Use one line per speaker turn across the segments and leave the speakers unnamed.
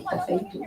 café e tudo.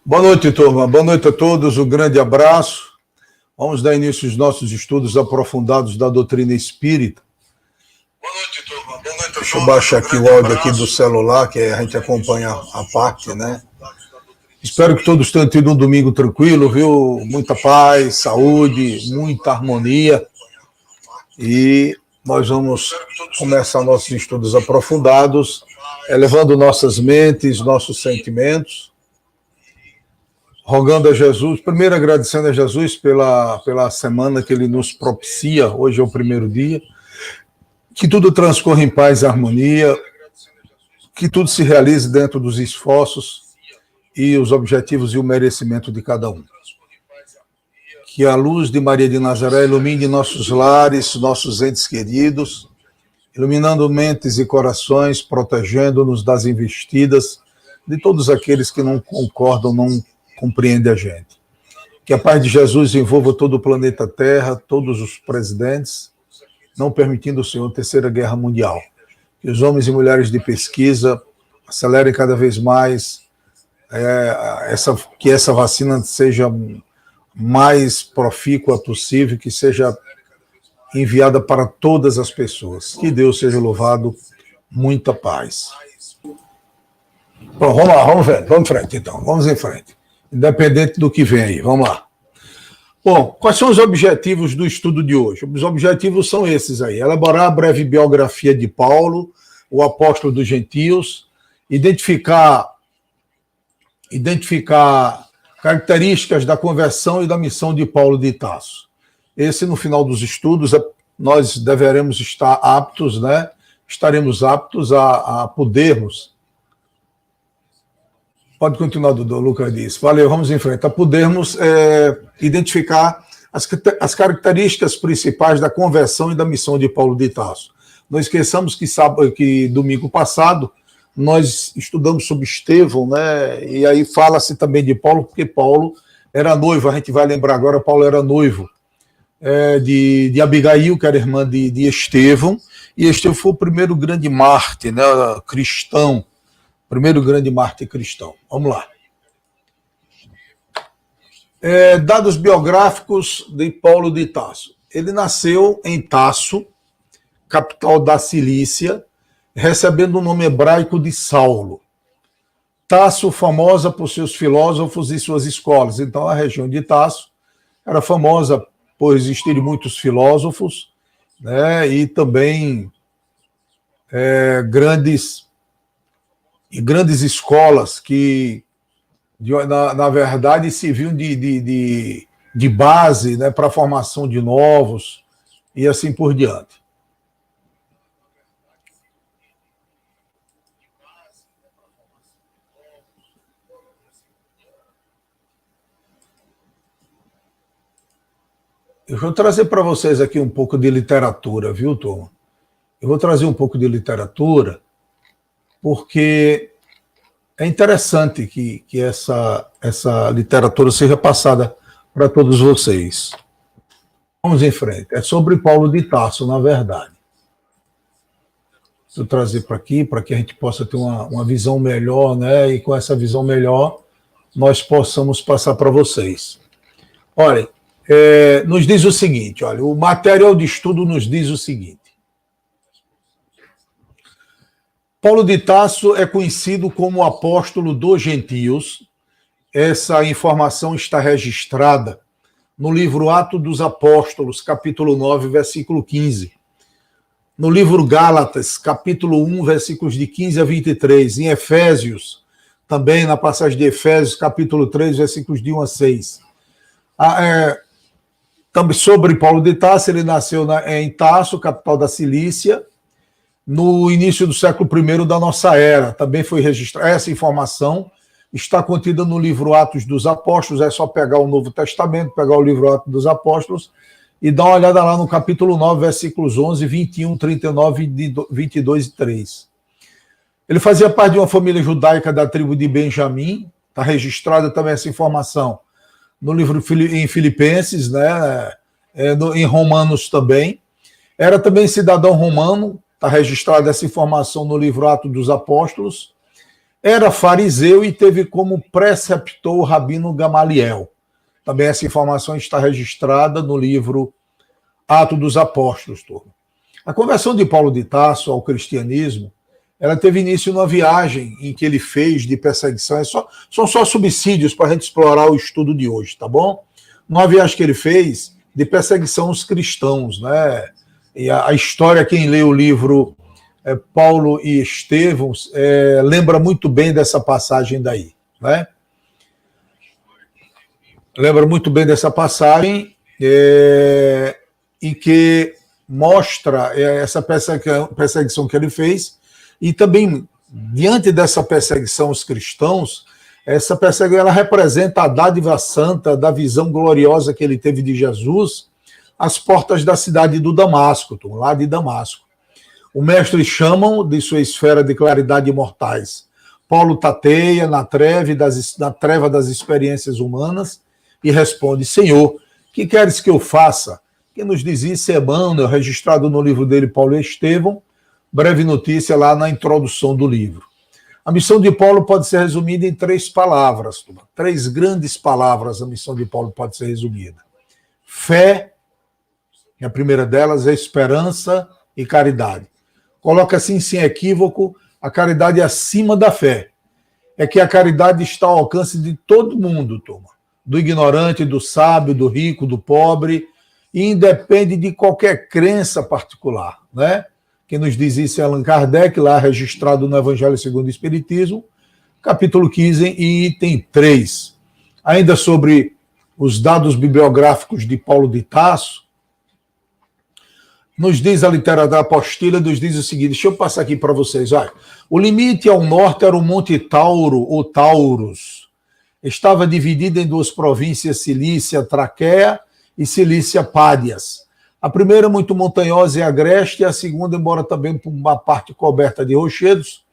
Boa noite, turma. Boa noite a todos. Um grande abraço. Vamos dar início aos nossos estudos aprofundados da doutrina espírita. Boa noite, turma. Boa noite a todos. Deixa eu baixar aqui o áudio aqui do celular, que a gente acompanha a parte, né? Espero que todos tenham tido um domingo tranquilo, viu? Muita paz, saúde, muita harmonia. E nós vamos começar nossos estudos aprofundados, elevando nossas mentes, nossos sentimentos, rogando a Jesus, primeiro agradecendo a Jesus pela semana que ele nos propicia, hoje é o primeiro dia, que tudo transcorra em paz e harmonia, que tudo se realize dentro dos esforços e os objetivos e o merecimento de cada um. Que a luz de Maria de Nazaré ilumine nossos lares, nossos entes queridos, iluminando mentes e corações, protegendo-nos das investidas de todos aqueles que não concordam, não compreendem a gente. Que a paz de Jesus envolva todo o planeta Terra, todos os presidentes, não permitindo, Senhor, terceira guerra mundial. Que os homens e mulheres de pesquisa acelerem cada vez mais, que essa vacina seja mais profícua possível, que seja enviada para todas as pessoas. Que Deus seja louvado, muita paz. Bom, vamos lá, vamos em frente então, vamos em frente. Independente do que vem aí, vamos lá. Bom, quais são os objetivos do estudo de hoje? Os objetivos são esses aí: elaborar a breve biografia de Paulo, o apóstolo dos gentios, identificar características da conversão e da missão de Paulo de Tarso. Esse, no final dos estudos, nós deveremos estar aptos, né? Estaremos aptos a podermos. Pode continuar, Dudu, o Lucas disse. Valeu, vamos em frente. A podermos identificar as características principais da conversão e da missão de Paulo de Tarso. Não esqueçamos que domingo passado nós estudamos sobre Estevão, né? E aí fala-se também de Paulo, porque Paulo era noivo. A gente vai lembrar agora, Paulo era noivo de Abigail, que era irmã de Estevão, e Estevão foi o primeiro grande mártir, né? Cristão. Primeiro grande mártir cristão. Vamos lá. Dados biográficos de Paulo de Tarso. Ele nasceu em Tarso, capital da Cilícia, recebendo o nome hebraico de Saulo. Tarso, famosa por seus filósofos e suas escolas. Então, a região de Tarso era famosa por existirem muitos filósofos, né, e também grandes escolas que, na verdade, serviam de base, né, para a formação de novos e assim por diante. Eu vou trazer para vocês aqui um pouco de literatura, viu, turma? Eu vou trazer um pouco de literatura porque é interessante que essa literatura seja passada para todos vocês. Vamos em frente. É sobre Paulo de Tarso, na verdade. Vou trazer para aqui, para que a gente possa ter uma visão melhor, né? E com essa visão melhor, nós possamos passar para vocês. Olha, nos diz o seguinte, olha, o material de estudo nos diz o seguinte. Paulo de Tarso é conhecido como o apóstolo dos gentios. Essa informação está registrada no livro Atos dos Apóstolos, capítulo 9, versículo 15. No livro Gálatas, capítulo 1, versículos de 15 a 23. Em Efésios, também na passagem de Efésios, capítulo 3, versículos de 1 a 6. Também sobre Paulo de Tarso, ele nasceu em Tarso, capital da Cilícia, no início do século I da nossa era. Também foi registrada essa informação, está contida no livro Atos dos Apóstolos. É só pegar o Novo Testamento, pegar o livro Atos dos Apóstolos e dar uma olhada lá no capítulo 9, versículos 11, 21, 39, 22 e 3. Ele fazia parte de uma família judaica da tribo de Benjamim, está registrada também essa informação no livro em Filipenses, né? Em Romanos também. Era também cidadão romano, está registrada essa informação no livro Atos dos Apóstolos. Era fariseu e teve como preceptor o rabino Gamaliel. Também essa informação está registrada no livro Atos dos Apóstolos. Turma. A conversão de Paulo de Tarso ao cristianismo, ela teve início numa viagem em que ele fez de perseguição. São só subsídios para a gente explorar o estudo de hoje, tá bom? Numa viagem que ele fez de perseguição aos cristãos, né? E a história, quem lê o livro Paulo e Estevão, lembra muito bem dessa passagem daí, né? Lembra muito bem dessa passagem em que mostra essa perseguição que ele fez. E também, diante dessa perseguição aos cristãos, essa perseguição ela representa a dádiva santa da visão gloriosa que ele teve de Jesus às portas da cidade do Damasco, lá de Damasco. O mestre chamam de sua esfera de claridade imortais. Paulo tateia na treva das experiências humanas e responde: Senhor, que queres que eu faça? Que nos diz isso Emmanuel, registrado no livro dele, Paulo e Estevão, breve notícia lá na introdução do livro. A missão de Paulo pode ser resumida em 3 palavras, 3 grandes palavras. A missão de Paulo pode ser resumida: fé, a primeira delas é esperança e caridade. Coloca assim, sem equívoco, a caridade acima da fé. É que a caridade está ao alcance de todo mundo, turma. Do ignorante, do sábio, do rico, do pobre, e independe de qualquer crença particular, né? Quem nos diz isso é Allan Kardec, lá registrado no Evangelho segundo o Espiritismo, capítulo 15 e item 3. Ainda sobre os dados bibliográficos de Paulo de Tarso, nos diz a literatura apostila, nos diz o seguinte, deixa eu passar aqui para vocês. Olha, o limite ao norte era o Monte Tauro, ou Taurus. Estava dividido em 2 províncias, Cilícia Traqueia e Cilícia Pádias. A primeira muito montanhosa e agreste, e a segunda, embora também por uma parte coberta de rochedos,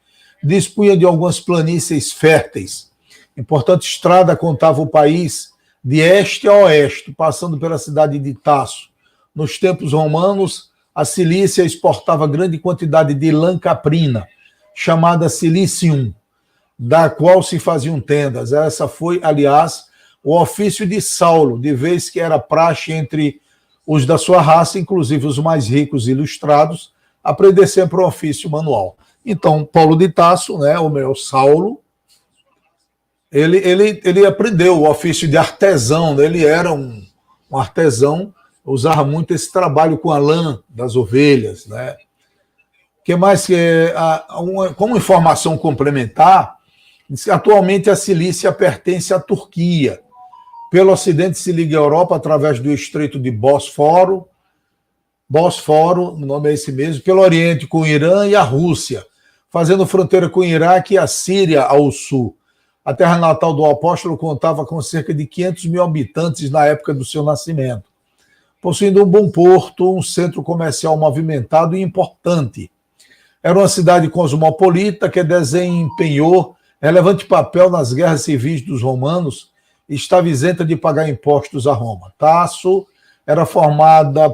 dispunha de algumas planícies férteis. Importante estrada contava o país de este a oeste, passando pela cidade de Tasso. Nos tempos romanos, a Cilícia exportava grande quantidade de lã caprina, chamada Cilicium, da qual se faziam tendas. Essa foi, aliás, o ofício de Saulo, de vez que era praxe entre os da sua raça, inclusive os mais ricos e ilustrados, aprender sempre o ofício manual. Então, Paulo de Tarso, né, ou melhor, Saulo, ele aprendeu o ofício de artesão, né? Ele era um artesão, usava muito esse trabalho com a lã das ovelhas, né? Que mais que como informação complementar, atualmente a Cilícia pertence à Turquia. Pelo ocidente se liga à Europa através do estreito de Bósforo, o nome é esse mesmo, pelo oriente com o Irã e a Rússia, fazendo fronteira com o Iraque e a Síria ao sul. A terra natal do apóstolo contava com cerca de 500 mil habitantes na época do seu nascimento, possuindo um bom porto, um centro comercial movimentado e importante. Era uma cidade cosmopolita que desempenhou relevante papel nas guerras civis dos romanos e estava isenta de pagar impostos a Roma. Tasso era formada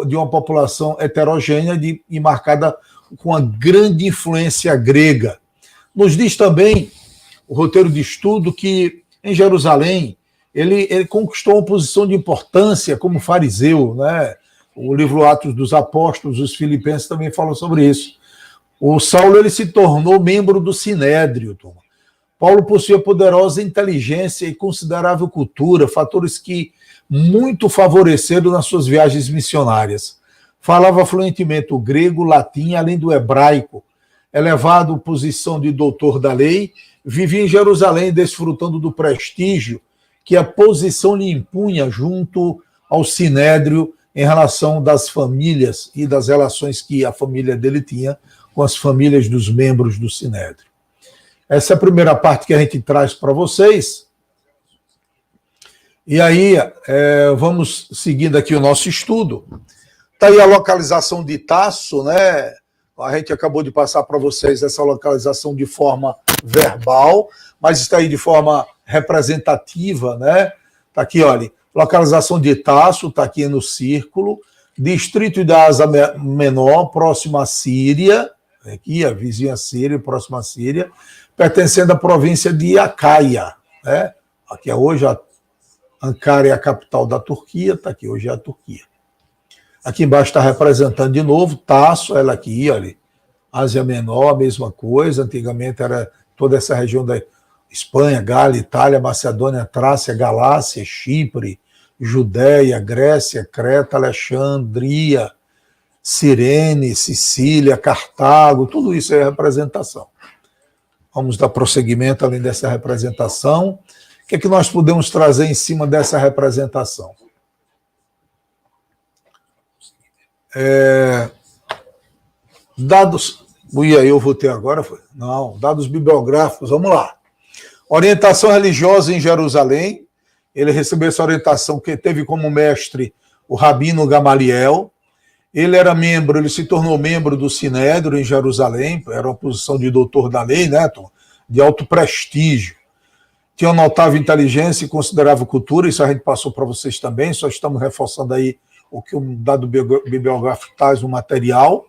de uma população heterogênea e marcada com uma grande influência grega. Nos diz também o roteiro de estudo que, em Jerusalém, ele conquistou uma posição de importância como fariseu, né? O livro Atos dos Apóstolos, os Filipenses também falam sobre isso. O Saulo ele se tornou membro do Sinédrio. Paulo possuía poderosa inteligência e considerável cultura, fatores que muito favorecido nas suas viagens missionárias. Falava fluentemente o grego, o latim, além do hebraico. Elevado à posição de doutor da lei, vivia em Jerusalém desfrutando do prestígio que a posição lhe impunha junto ao Sinédrio em relação das famílias e das relações que a família dele tinha com as famílias dos membros do Sinédrio. Essa é a primeira parte que a gente traz para vocês. E aí, vamos seguindo aqui o nosso estudo. Está aí a localização de Tasso, né? A gente acabou de passar para vocês essa localização de forma verbal, mas está aí de forma representativa, né? Está aqui, olha, localização de Tasso, está aqui no círculo, distrito da Ásia Menor, próximo à Síria, aqui a vizinha Síria, próxima à Síria, pertencendo à província de Acaia, né? Aqui é hoje Ankara é a capital da Turquia, está aqui hoje é a Turquia. Aqui embaixo está representando de novo Tasso, ela aqui, olha, Ásia Menor, a mesma coisa, antigamente era toda essa região da Espanha, Gália, Itália, Macedônia, Trácia, Galácia, Chipre, Judéia, Grécia, Creta, Alexandria, Cirene, Sicília, Cartago, tudo isso é representação. Vamos dar prosseguimento além dessa representação. O que é que nós podemos trazer em cima dessa representação? Dados... E aí eu vou ter agora? Não, dados bibliográficos, vamos lá. Orientação religiosa em Jerusalém. Ele recebeu essa orientação que teve como mestre o Rabino Gamaliel. Ele era membro, ele se tornou membro do Sinédrio em Jerusalém, era uma posição de doutor da lei, né, Tom? De alto prestígio. Tinha uma notável inteligência e considerável cultura, isso a gente passou para vocês também, só estamos reforçando aí o que um dado bibliográfico traz no material.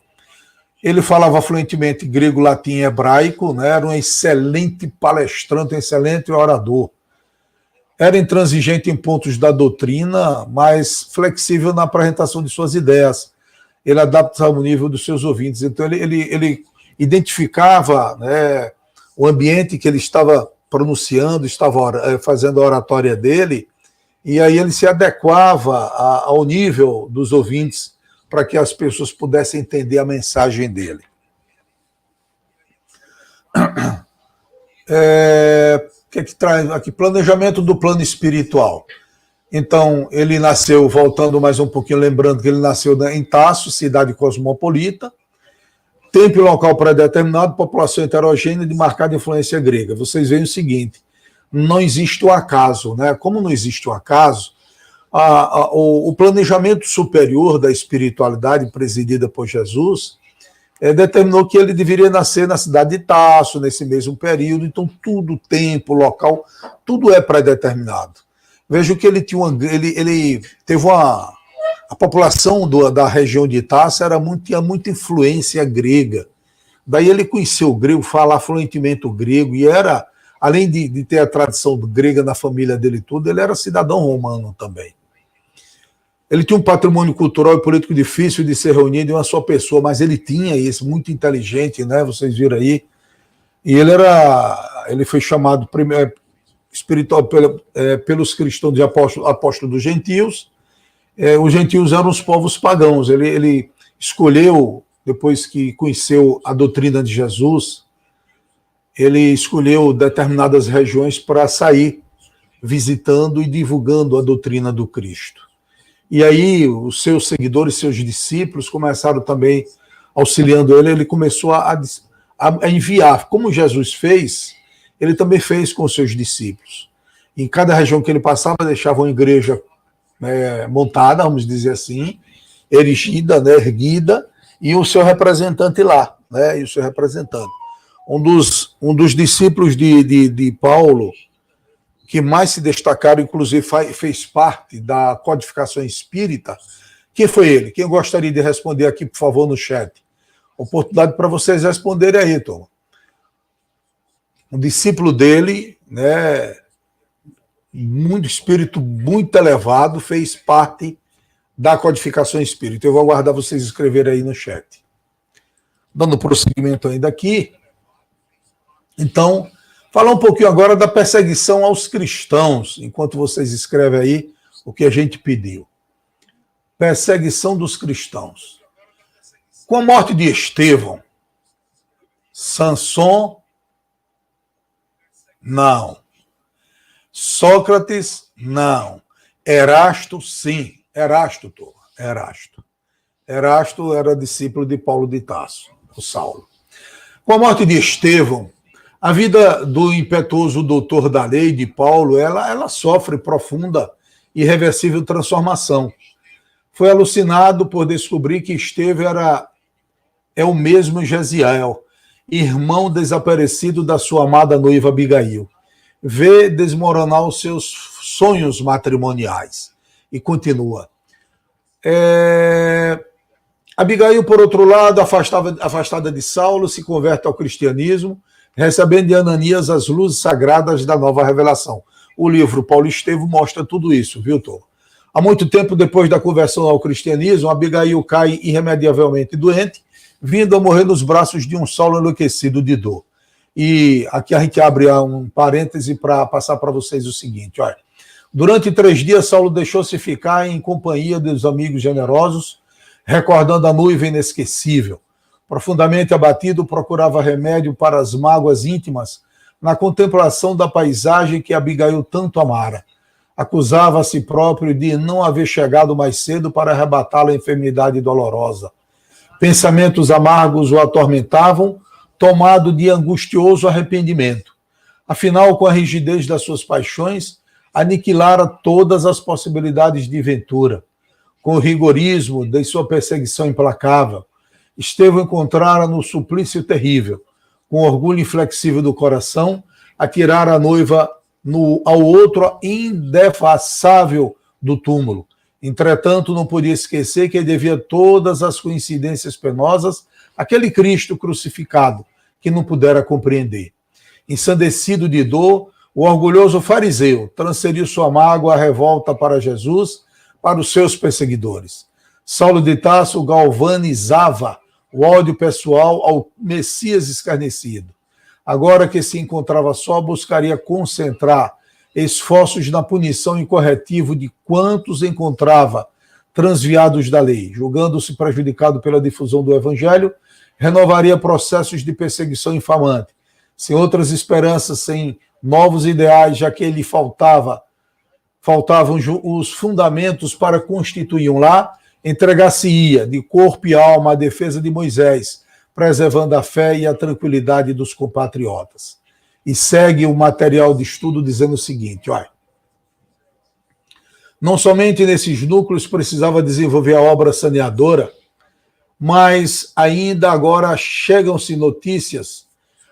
Ele falava fluentemente grego, latim e hebraico, né? Era um excelente palestrante, um excelente orador. Era intransigente em pontos da doutrina, mas flexível na apresentação de suas ideias. Ele adapta ao nível dos seus ouvintes. Então, ele identificava, né, o ambiente que ele estava pronunciando, estava fazendo a oratória dele, e aí ele se adequava ao nível dos ouvintes para que as pessoas pudessem entender a mensagem dele. O que é que traz aqui? Planejamento do plano espiritual. Então, ele nasceu, voltando mais um pouquinho, lembrando que ele nasceu em Tasso, cidade cosmopolita, tempo e local pré-determinado, população heterogênea de marcada influência grega. Vocês veem o seguinte, não existe o acaso, né? Como não existe o acaso, o planejamento superior da espiritualidade presidida por Jesus determinou que ele deveria nascer na cidade de Tasso, nesse mesmo período, então tudo, tempo, local, tudo é pré-determinado. Veja que ele teve uma... A população da região de Tasso tinha muita influência grega. Daí ele conheceu o grego, falava fluentemente o grego, e era, além de ter a tradição grega na família dele tudo, ele era cidadão romano também. Ele tinha um patrimônio cultural e político difícil de ser reunido em uma só pessoa, mas ele tinha isso, muito inteligente, né? Vocês viram aí. E ele foi chamado primeiro espiritual pelos cristãos de apóstolo dos gentios. Os gentios eram os povos pagãos. Ele escolheu, depois que conheceu a doutrina de Jesus, ele escolheu determinadas regiões para sair visitando e divulgando a doutrina do Cristo. E aí os seus seguidores, seus discípulos começaram também auxiliando ele. Ele começou a enviar, como Jesus fez, ele também fez com os seus discípulos. Em cada região que ele passava, deixava uma igreja montada, vamos dizer assim, erigida, né, erguida, e o seu representante lá, né, e o seu representante. Um dos discípulos de Paulo, que mais se destacaram, inclusive fez parte da codificação espírita. Quem foi ele? Quem gostaria de responder aqui, por favor, no chat? Oportunidade para vocês responderem aí, Tom. Um discípulo dele, né, espírito muito elevado, fez parte da codificação espírita. Eu vou aguardar vocês escreverem aí no chat. Dando prosseguimento ainda aqui. Então, falar um pouquinho agora da perseguição aos cristãos. Enquanto vocês escrevem aí, o que a gente pediu. Perseguição dos cristãos. Com a morte de Estevão, Sanson, não. Sócrates, não. Erasto, sim. Erasto era discípulo de Paulo de Tarso, o Saulo. Com a morte de Estevão, a vida do impetuoso doutor da lei, de Paulo, ela sofre profunda e irreversível transformação. Foi alucinado por descobrir que Estevão é o mesmo Gesiel, irmão desaparecido da sua amada noiva Abigail. Vê desmoronar os seus sonhos matrimoniais. E continua. Abigail, por outro lado, afastada de Saulo, se converte ao cristianismo, recebendo de Ananias as luzes sagradas da nova revelação. O livro Paulo Estevão mostra tudo isso, viu, Tom? Há muito tempo depois da conversão ao cristianismo, Abigail cai irremediavelmente doente, vindo a morrer nos braços de um Saulo enlouquecido de dor. E aqui a gente abre um parêntese para passar para vocês o seguinte, olha. Durante 3 dias, Saulo deixou-se ficar em companhia dos amigos generosos, recordando a noiva inesquecível. Profundamente abatido, procurava remédio para as mágoas íntimas na contemplação da paisagem que Abigail tanto amara. Acusava a si próprio de não haver chegado mais cedo para arrebatá-la a enfermidade dolorosa. Pensamentos amargos o atormentavam, tomado de angustioso arrependimento. Afinal, com a rigidez das suas paixões, aniquilara todas as possibilidades de ventura. Com o rigorismo de sua perseguição implacável, Estevão encontrara no suplício terrível. Com orgulho inflexível do coração, atirara a noiva ao outro indefassável do túmulo. Entretanto, não podia esquecer que devia todas as coincidências penosas àquele Cristo crucificado, que não pudera compreender. Ensandecido de dor, o orgulhoso fariseu transferiu sua mágoa à revolta para Jesus, para os seus perseguidores. Saulo de Tarso galvanizava o ódio pessoal ao Messias escarnecido. Agora que se encontrava só, buscaria concentrar esforços na punição e corretivo de quantos encontrava transviados da lei. Julgando-se prejudicado pela difusão do evangelho, renovaria processos de perseguição infamante. Sem outras esperanças, sem novos ideais, já que ele faltavam os fundamentos para constituir um lar, entregar-se-ia de corpo e alma à defesa de Moisés, preservando a fé e a tranquilidade dos compatriotas. E segue o material de estudo dizendo o seguinte, olha, não somente nesses núcleos precisava desenvolver a obra saneadora, mas ainda agora chegam-se notícias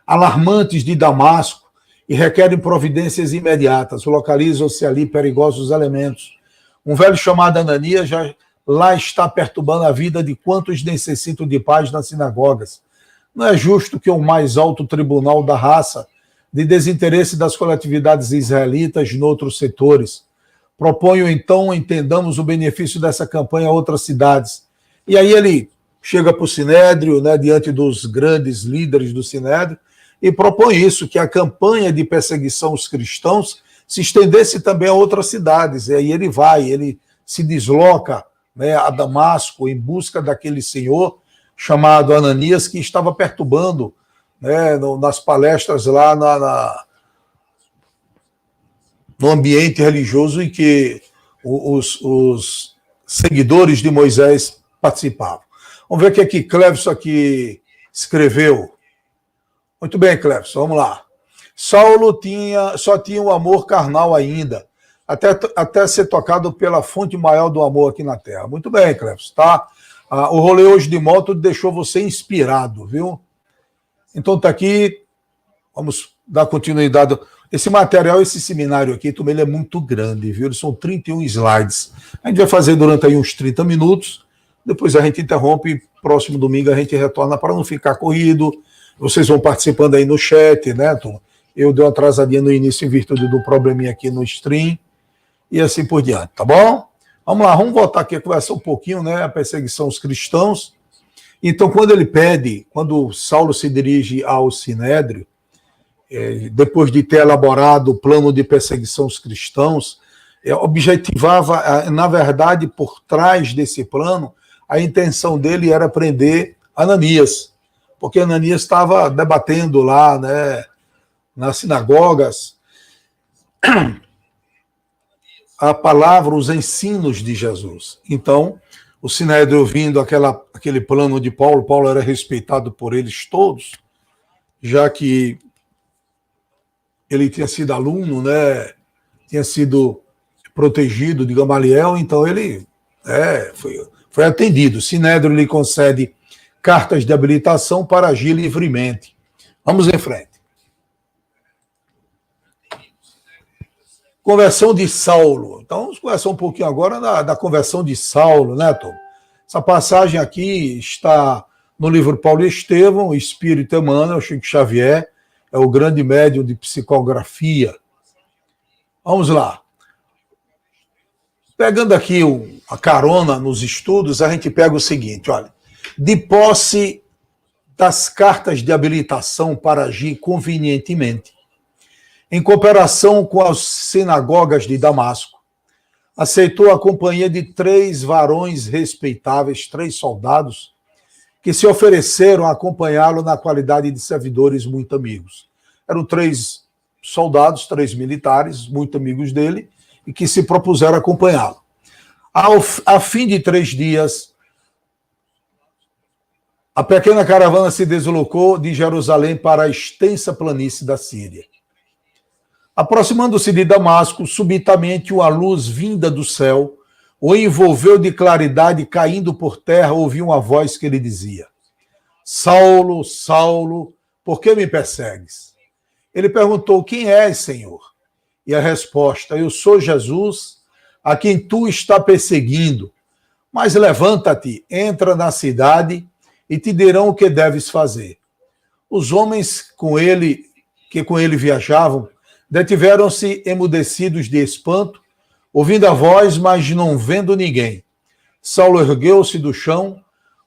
alarmantes de Damasco e requerem providências imediatas. Localizam-se ali perigosos elementos. Um velho chamado Ananias já lá está perturbando a vida de quantos necessitam de paz nas sinagogas. Não é justo que o mais alto tribunal da raça, de desinteresse das coletividades israelitas noutros setores. Proponho, então, entendamos o benefício dessa campanha a outras cidades. E aí ele chega para o Sinédrio, né, diante dos grandes líderes do Sinédrio, e propõe isso, que a campanha de perseguição aos cristãos se estendesse também a outras cidades. E aí ele se desloca, né, a Damasco em busca daquele senhor chamado Ananias, que estava perturbando, né, nas palestras lá no ambiente religioso em que os seguidores de Moisés participavam. Vamos ver o que aqui Cleveson aqui escreveu. Muito bem, Cleveson, vamos lá. Saulo só tinha o amor carnal ainda, até ser tocado pela fonte maior do amor aqui na Terra. Muito bem, Cleveson, tá? O rolê hoje de moto deixou você inspirado, viu? Então tá aqui, vamos dar continuidade. Esse material, esse seminário aqui, também ele é muito grande, viu? Eles são 31 slides. A gente vai fazer durante aí uns 30 minutos, depois a gente interrompe, próximo domingo a gente retorna para não ficar corrido. Vocês vão participando aí no chat, né, Tom? Eu dei uma atrasadinha no início em virtude do probleminha aqui no stream e assim por diante, tá bom? Vamos lá, vamos voltar aqui a conversar um pouquinho, né, a perseguição aos cristãos. Então, quando Saulo se dirige ao Sinédrio, depois de ter elaborado o plano de perseguição aos cristãos, objetivava, na verdade, por trás desse plano, a intenção dele era prender Ananias, porque Ananias estava debatendo lá, né, nas sinagogas, a palavra, os ensinos de Jesus. Então, o Sinédrio, ouvindo aquele plano de Paulo, Paulo era respeitado por eles todos, já que ele tinha sido aluno, né, tinha sido protegido de Gamaliel, então ele foi atendido. O Sinédrio lhe concede cartas de habilitação para agir livremente. Vamos em frente. Conversão de Saulo. Então, vamos conversar um pouquinho agora da conversão de Saulo, né, Tom? Essa passagem aqui está no livro Paulo e Estevão, o Espírito Emmanuel, Chico Xavier, é o grande médium de psicografia. Vamos lá. Pegando aqui a carona nos estudos, a gente pega o seguinte, olha, de posse das cartas de habilitação para agir convenientemente, em cooperação com as sinagogas de Damasco, aceitou a companhia de 3 varões respeitáveis, 3 soldados, que se ofereceram a acompanhá-lo na qualidade de servidores muito amigos. Eram 3 soldados, 3 militares, muito amigos dele, e que se propuseram acompanhá-lo. A fim de 3 dias, a pequena caravana se deslocou de Jerusalém para a extensa planície da Síria. Aproximando-se de Damasco, subitamente uma luz vinda do céu o envolveu de claridade, caindo por terra, ouviu uma voz que lhe dizia: Saulo, Saulo, por que me persegues? Ele perguntou: quem és, Senhor? E a resposta: eu sou Jesus, a quem tu está perseguindo. Mas levanta-te, entra na cidade e te dirão o que deves fazer. Os homens que com ele viajavam detiveram-se emudecidos de espanto, ouvindo a voz, mas não vendo ninguém. Saulo ergueu-se do chão,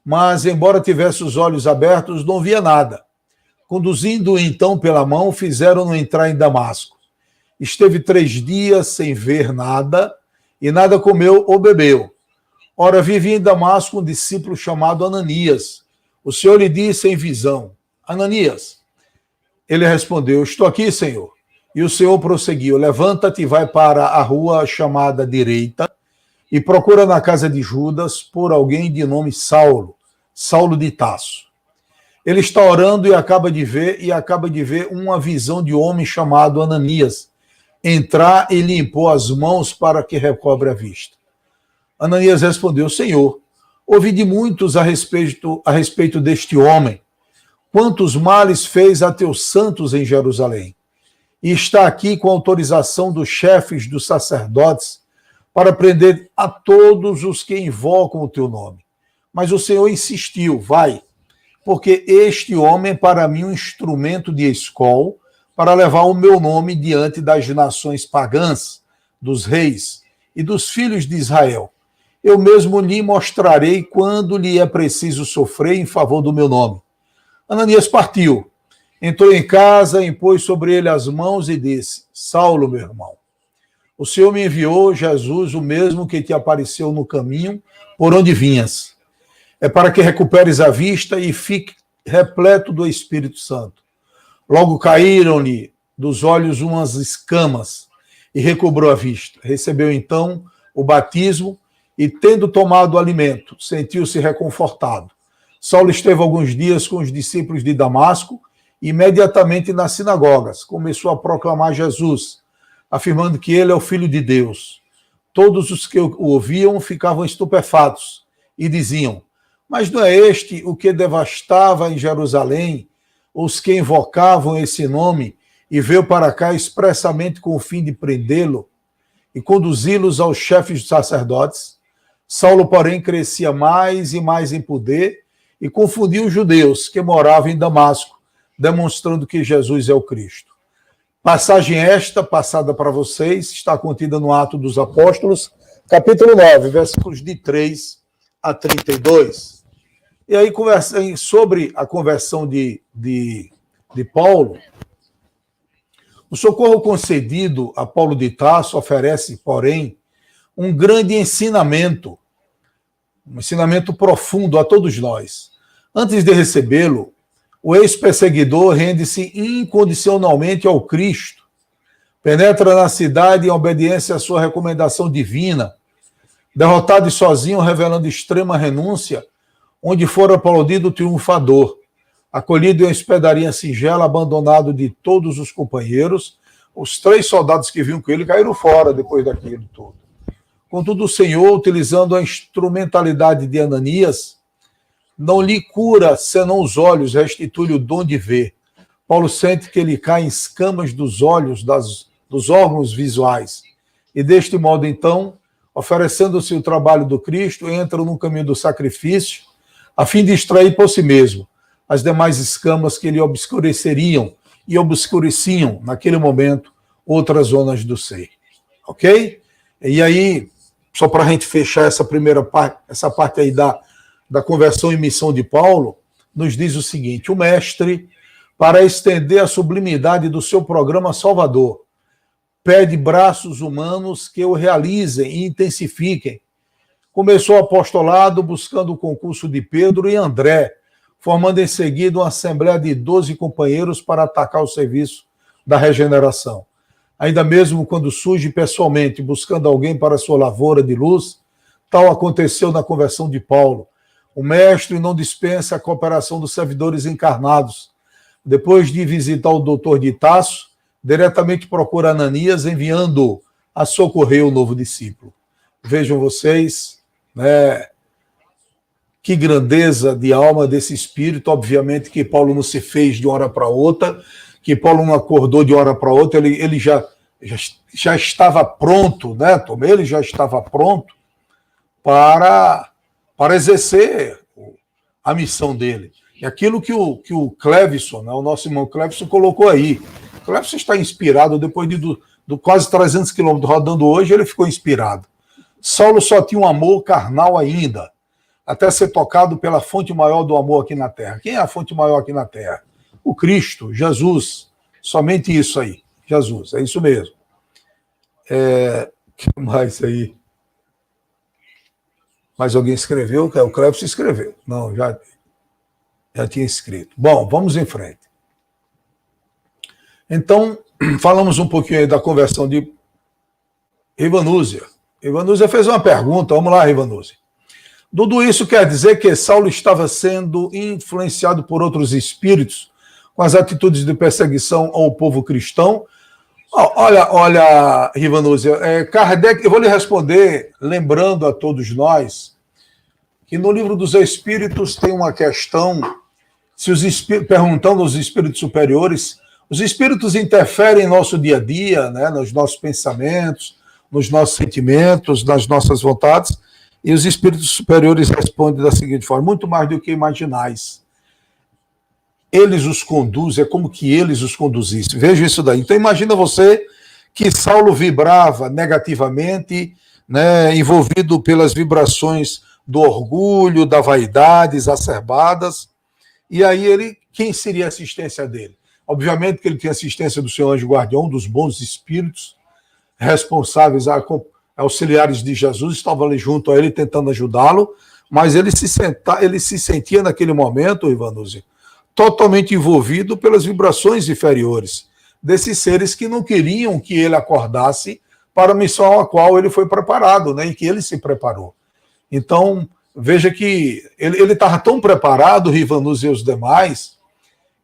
mas, embora tivesse os olhos abertos, não via nada. Conduzindo-o então pela mão, fizeram-no entrar em Damasco. Esteve 3 dias sem ver nada, e nada comeu ou bebeu. Ora, vivia em Damasco um discípulo chamado Ananias. O Senhor lhe disse em visão: Ananias. Ele respondeu: estou aqui, Senhor. E o Senhor prosseguiu: levanta-te e vai para a rua chamada Direita e procura na casa de Judas por alguém de nome Saulo, Saulo de Tarso. Ele está orando e acaba de ver uma visão de homem chamado Ananias entrar e lhe impor as mãos para que recobre a vista. Ananias respondeu: Senhor, ouvi de muitos a respeito deste homem, quantos males fez a teus santos em Jerusalém. E está aqui com autorização dos chefes dos sacerdotes para prender a todos os que invocam o teu nome. Mas o Senhor insistiu: vai, porque este homem é para mim um instrumento de escol para levar o meu nome diante das nações pagãs, dos reis e dos filhos de Israel. Eu mesmo lhe mostrarei quando lhe é preciso sofrer em favor do meu nome. Ananias partiu. Entrou em casa, impôs sobre ele as mãos e disse: Saulo, meu irmão, o Senhor me enviou, Jesus, o mesmo que te apareceu no caminho por onde vinhas. É para que recuperes a vista e fique repleto do Espírito Santo. Logo caíram-lhe dos olhos umas escamas e recobrou a vista. Recebeu então o batismo e, tendo tomado o alimento, sentiu-se reconfortado. Saulo esteve alguns dias com os discípulos de Damasco. Imediatamente nas sinagogas começou a proclamar Jesus, afirmando que ele é o Filho de Deus. Todos os que o ouviam ficavam estupefatos e diziam: mas não é este o que devastava em Jerusalém os que invocavam esse nome e veio para cá expressamente com o fim de prendê-lo e conduzi-los aos chefes dos sacerdotes? Saulo, porém, crescia mais e mais em poder e confundia os judeus que moravam em Damasco, demonstrando que Jesus é o Cristo. Passagem esta, passada para vocês, está contida no Atos dos Apóstolos, capítulo 9, versículos de 3 a 32. E aí, sobre a conversão de Paulo, O socorro concedido a Paulo de Tarso oferece, porém, um grande ensinamento, um ensinamento profundo a todos nós. Antes de recebê-lo, o ex-perseguidor rende-se incondicionalmente ao Cristo, penetra na cidade em obediência à sua recomendação divina, derrotado e sozinho, revelando extrema renúncia, onde fora aplaudido triunfador, acolhido em uma hospedaria singela, abandonado de todos os companheiros. Os 3 soldados que vinham com ele caíram fora depois daquilo tudo. Contudo, o Senhor, utilizando a instrumentalidade de Ananias, não lhe cura senão os olhos, restitui-lhe o dom de ver. Paulo sente que ele cai em escamas dos olhos, dos órgãos visuais. E deste modo, então, oferecendo-se o trabalho do Cristo, entra no caminho do sacrifício, a fim de extrair por si mesmo as demais escamas que lhe obscureceriam e obscureciam, naquele momento, outras zonas do ser. Ok? E aí, só para a gente fechar essa primeira parte, essa parte aí da conversão e missão de Paulo, nos diz o seguinte: o mestre, para estender a sublimidade do seu programa salvador, pede braços humanos que o realizem e intensifiquem. Começou o apostolado buscando o concurso de Pedro e André, formando em seguida uma assembleia de 12 companheiros para atacar o serviço da regeneração. Ainda mesmo quando surge pessoalmente buscando alguém para sua lavoura de luz, tal aconteceu na conversão de Paulo. O mestre não dispensa a cooperação dos servidores encarnados. Depois de visitar o doutor de Tarso, diretamente procura Ananias, enviando-o a socorrer o novo discípulo. Vejam vocês, né, que grandeza de alma desse espírito. Obviamente que Paulo não se fez de uma hora para outra, que Paulo não acordou de uma hora para outra, ele já estava pronto, né, Tom? Ele já estava pronto para exercer a missão dele. E aquilo que o Clevison, né, o nosso irmão Clevison, colocou aí. O Clevison está inspirado, depois do quase 300 quilômetros rodando hoje, ele ficou inspirado. Saulo só tinha um amor carnal ainda, até ser tocado pela fonte maior do amor aqui na Terra. Quem é a fonte maior aqui na Terra? O Cristo, Jesus. Somente isso aí. Jesus, é isso mesmo. O que mais aí? Mais alguém escreveu? O Clebson escreveu. Não, já tinha escrito. Bom, vamos em frente. Então, falamos um pouquinho aí da conversão de Rivanúzia. Rivanúzia fez uma pergunta. Vamos lá, Rivanúzia. Tudo isso quer dizer que Saulo estava sendo influenciado por outros espíritos com as atitudes de perseguição ao povo cristão? Olha, Rivanúzia, Kardec, eu vou lhe responder lembrando a todos nós que no Livro dos Espíritos tem uma questão, perguntando aos espíritos superiores, os espíritos interferem em nosso dia a dia, né, nos nossos pensamentos, nos nossos sentimentos, nas nossas vontades, e os espíritos superiores respondem da seguinte forma: muito mais do que imaginais. Eles os conduzem, é como que eles os conduzissem. Veja isso daí. Então imagina você que Saulo vibrava negativamente, né, envolvido pelas vibrações do orgulho, da vaidade exacerbadas, e aí quem seria a assistência dele? Obviamente que ele tinha assistência do seu anjo guardião, dos bons espíritos, responsáveis, auxiliares de Jesus, estavam ali junto a ele tentando ajudá-lo, mas ele se sentia naquele momento, Ivanuzzi, totalmente envolvido pelas vibrações inferiores desses seres que não queriam que ele acordasse para a missão a qual ele foi preparado, né, e que ele se preparou. Então, veja que ele estava tão preparado, Rivanus e os demais,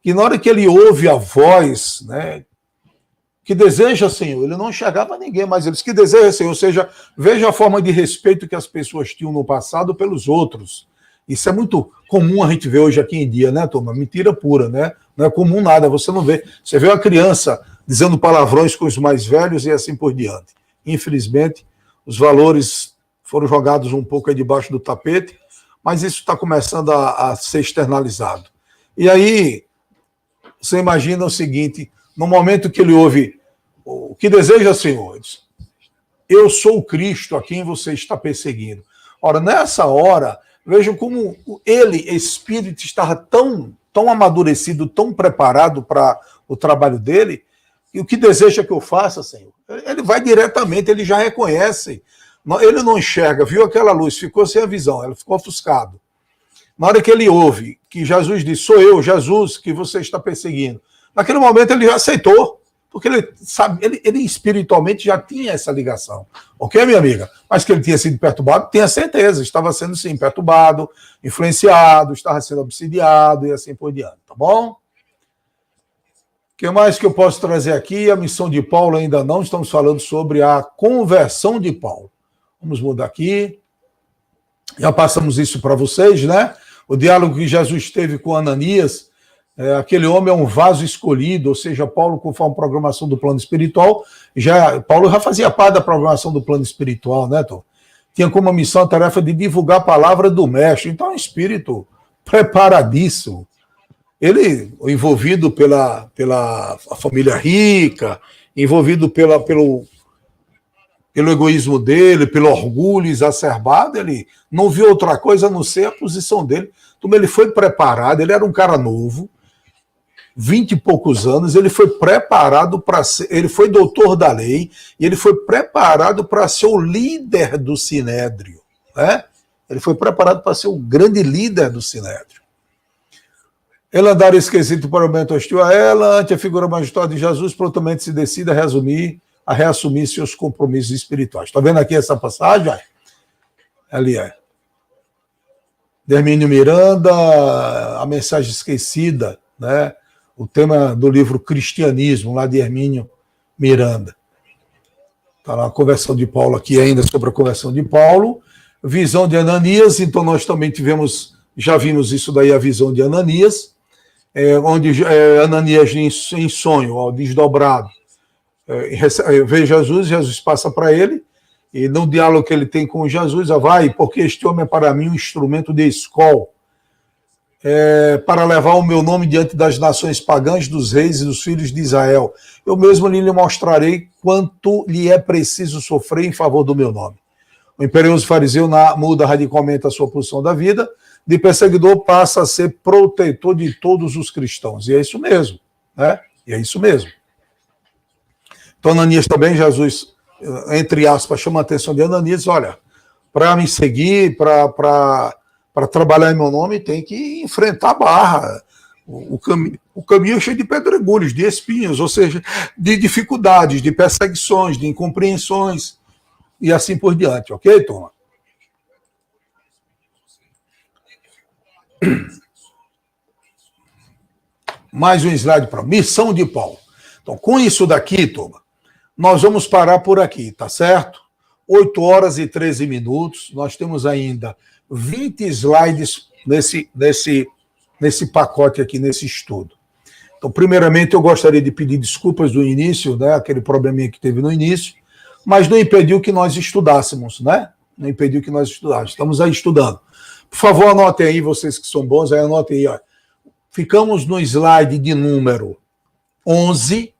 que na hora que ele ouve a voz, né, que deseja, Senhor, ele não enxergava ninguém, mas eles que deseja, Senhor, ou seja, veja a forma de respeito que as pessoas tinham no passado pelos outros. Isso é muito comum a gente ver hoje aqui em dia, né, turma? Mentira pura, né? Não é comum nada, você não vê. Você vê uma criança dizendo palavrões com os mais velhos e assim por diante. Infelizmente, os valores foram jogados um pouco aí debaixo do tapete, mas isso está começando a ser externalizado. E aí, você imagina o seguinte: no momento que ele ouve o que deseja, Senhor, eu sou o Cristo a quem você está perseguindo. Ora, nessa hora, vejam como ele, espírito, estava tão amadurecido, tão preparado para o trabalho dele, E o que deseja que eu faça, Senhor? Ele vai diretamente, ele já reconhece. Ele não enxerga, viu aquela luz, ficou sem a visão, ele ficou ofuscado. Na hora que ele ouve que Jesus diz, sou eu, Jesus, que você está perseguindo, naquele momento ele já aceitou, porque ele sabe, ele espiritualmente já tinha essa ligação. Ok, minha amiga? Mas que ele tinha sido perturbado, tinha certeza, estava sendo sim perturbado, influenciado, estava sendo obsidiado e assim por diante, tá bom? O que mais que eu posso trazer aqui? A missão de Paulo ainda não, estamos falando sobre a conversão de Paulo. Vamos mudar aqui. Já passamos isso para vocês, né? O diálogo que Jesus teve com Ananias, aquele homem é um vaso escolhido, ou seja, Paulo, conforme a programação do plano espiritual, Paulo já fazia parte da programação do plano espiritual, né, Tom? Tinha como missão a tarefa de divulgar a palavra do mestre, então é um espírito preparadíssimo. Ele, envolvido pela família rica, envolvido pelo egoísmo dele, pelo orgulho exacerbado, ele não viu outra coisa a não ser a posição dele. Então, ele foi preparado, ele era um cara novo, 20 e poucos anos, ele foi preparado para ser, ele foi doutor da lei, e ele foi preparado para ser o líder do Sinédrio, né? Ele foi preparado para ser o grande líder do Sinédrio. Ele andar esquecido para o momento hostil a ela, ante a figura majestosa de Jesus, prontamente se decide a reassumir seus compromissos espirituais. Está vendo aqui essa passagem? Ali é. De Hermínio Miranda, a mensagem esquecida, né? O tema do livro Cristianismo, lá de Hermínio Miranda. Está lá a conversão de Paulo aqui ainda, sobre a conversão de Paulo. Visão de Ananias, então nós também já vimos isso daí, a visão de Ananias, onde Ananias em sonho, desdobrado, vê Jesus passa para ele, e no diálogo que ele tem com Jesus, vai, porque este homem é para mim um instrumento de escol, para levar o meu nome diante das nações pagãs, dos reis e dos filhos de Israel. Eu mesmo lhe mostrarei quanto lhe é preciso sofrer em favor do meu nome. O imperioso fariseu muda radicalmente a sua posição da vida, de perseguidor passa a ser protetor de todos os cristãos. E é isso mesmo, né? E é isso mesmo. Então, Ananias também, Jesus, entre aspas, chama a atenção de Ananias, olha, para me seguir, para trabalhar em meu nome, tem que enfrentar a barra. O caminho é cheio de pedregulhos, de espinhos, ou seja, de dificuldades, de perseguições, de incompreensões, e assim por diante, ok, Toma? Mais um slide para missão de Paulo. Então, com isso daqui, Toma, nós vamos parar por aqui, tá certo? 8 horas e 13 minutos, nós temos ainda 20 slides nesse pacote aqui, nesse estudo. Então, primeiramente, eu gostaria de pedir desculpas do início, né, aquele probleminha que teve no início, mas não impediu que nós estudássemos, né? Não impediu que nós estudássemos. Estamos aí estudando. Por favor, anotem aí, vocês que são bons, aí anotem aí, ó. Ficamos no slide de número 11,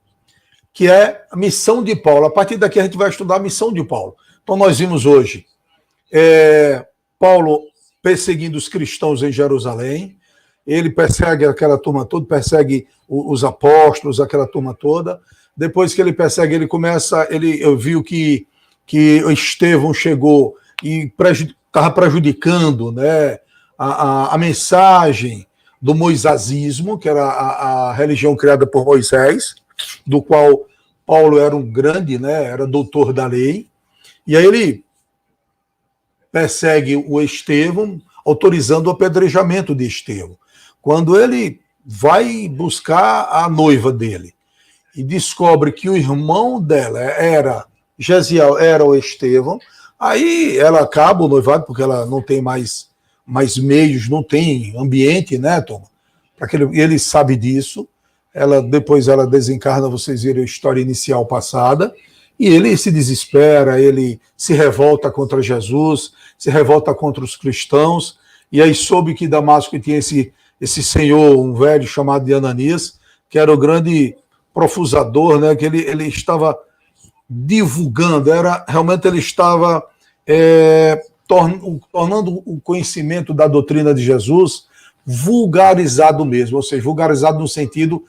que é a missão de Paulo. A partir daqui a gente vai estudar a missão de Paulo. Então, nós vimos hoje Paulo perseguindo os cristãos em Jerusalém. Ele persegue aquela turma toda, persegue os apóstolos, aquela turma toda. Depois que ele persegue, eu vi que Estevão chegou e estava prejudicando, né, a mensagem do moisasismo, que era a religião criada por Moisés, do qual Paulo era um grande, né, era doutor da lei. E aí ele persegue o Estevão, autorizando o apedrejamento de Estevão. Quando ele vai buscar a noiva dele e descobre que o irmão dela era Gesiel, era o Estevão, aí ela acaba o noivado, porque ela não tem mais meios, não tem ambiente, né, Tom? Ele sabe disso. Depois ela desencarna, vocês viram a história inicial passada, e ele se desespera, ele se revolta contra Jesus, se revolta contra os cristãos, e aí soube que Damasco tinha esse senhor, um velho chamado de Ananias, que era o grande profusador, né, que ele estava divulgando, realmente ele estava tornando o conhecimento da doutrina de Jesus vulgarizado mesmo, ou seja, vulgarizado no sentido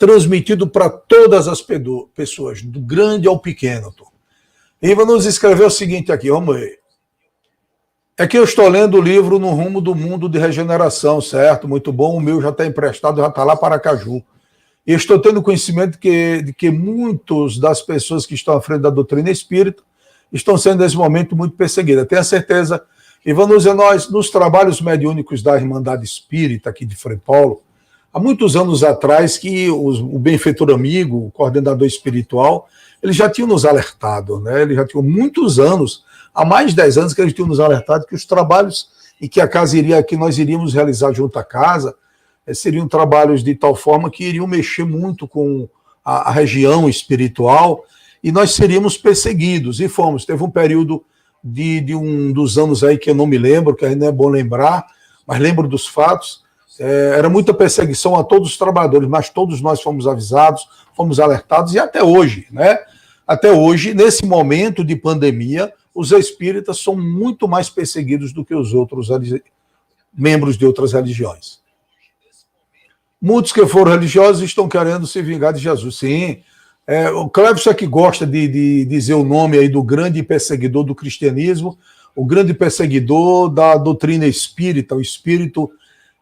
transmitido para todas as pessoas, do grande ao pequeno. Tom. Ivan nos escreveu o seguinte aqui, vamos ver. É que eu estou lendo o livro No Rumo do Mundo de Regeneração, certo? Muito bom, o meu já está emprestado, já está lá para Aracaju. E estou tendo conhecimento de que muitas das pessoas que estão à frente da doutrina espírita estão sendo, nesse momento, muito perseguidas. Tenho a certeza, Ivan, nós, nos trabalhos mediúnicos da Irmandade Espírita, aqui de Frei Paulo, há muitos anos atrás, que o benfeitor amigo, o coordenador espiritual, ele já tinha nos alertado, né? Ele já tinha muitos anos, há mais de 10 anos que eles tinham nos alertado que os trabalhos e que a casa que nós iríamos realizar junto à casa seriam trabalhos de tal forma que iriam mexer muito com a região espiritual e nós seríamos perseguidos. E fomos. Teve um período de um dos anos aí que eu não me lembro, que ainda é bom lembrar, mas lembro dos fatos. Era muita perseguição a todos os trabalhadores, mas todos nós fomos avisados, fomos alertados, e até hoje, né? Até hoje, nesse momento de pandemia, os espíritas são muito mais perseguidos do que os outros membros de outras religiões. Muitos que foram religiosos estão querendo se vingar de Jesus. Sim, o Cleves é que gosta de dizer o nome aí do grande perseguidor do cristianismo, o grande perseguidor da doutrina espírita. O espírito,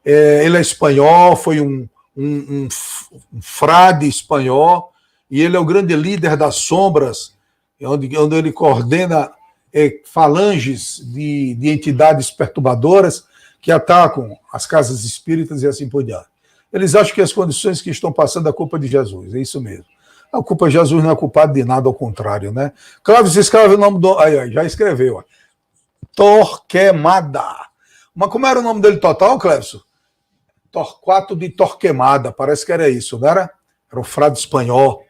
ele é espanhol, foi um frade espanhol, e ele é o grande líder das sombras, onde ele coordena falanges de entidades perturbadoras que atacam as casas espíritas e assim por diante. Eles acham que as condições que estão passando é culpa de Jesus, é isso mesmo. A culpa de Jesus não é culpado de nada, ao contrário, né? Cláudio, escreve o nome do... Aí, já escreveu. Ó. Torquemada. Mas como era o nome dele total, Clévio? Torquato de Torquemada, parece que era isso, não era? Era um frade espanhol.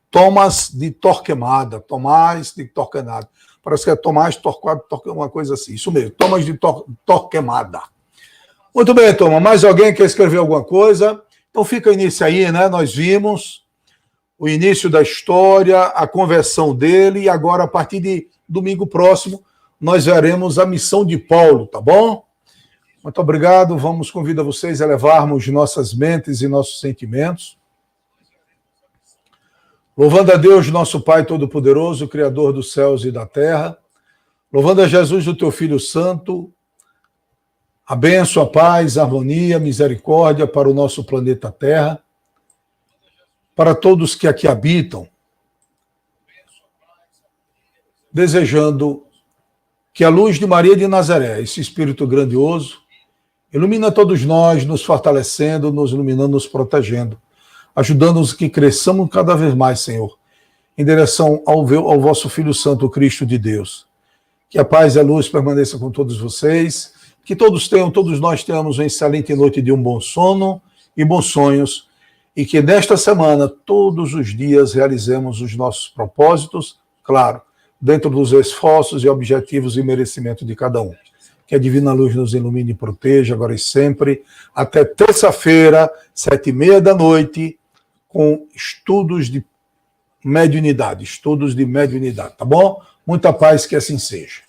Tomás de Torquemada, Tomás de Torquemada. Parece que é Tomás Torquato, uma coisa assim. Isso mesmo, Tomás de Torquemada. Muito bem, Toma. Mais alguém quer escrever alguma coisa? Então fica o início aí, né? Nós vimos o início da história, a conversão dele, e agora, a partir de domingo próximo, nós veremos a missão de Paulo, tá bom? Muito obrigado. Vamos convidar vocês a elevarmos nossas mentes e nossos sentimentos. Louvando a Deus, nosso Pai Todo-Poderoso, Criador dos céus e da terra. Louvando a Jesus, o teu Filho Santo. A bênção, a paz, a harmonia, a misericórdia para o nosso planeta Terra, para todos que aqui habitam, desejando que a luz de Maria de Nazaré, esse Espírito grandioso, ilumina todos nós, nos fortalecendo, nos iluminando, nos protegendo, ajudando-nos que cresçamos cada vez mais, Senhor, em direção ao vosso Filho Santo, Cristo de Deus. Que a paz e a luz permaneçam com todos vocês. Que todos nós tenhamos uma excelente noite de um bom sono e bons sonhos, e que nesta semana, todos os dias, realizemos os nossos propósitos, claro, dentro dos esforços e objetivos e merecimento de cada um. Que a Divina Luz nos ilumine e proteja, agora e sempre, até terça-feira, 19h30, com estudos de mediunidade, tá bom? Muita paz, que assim seja.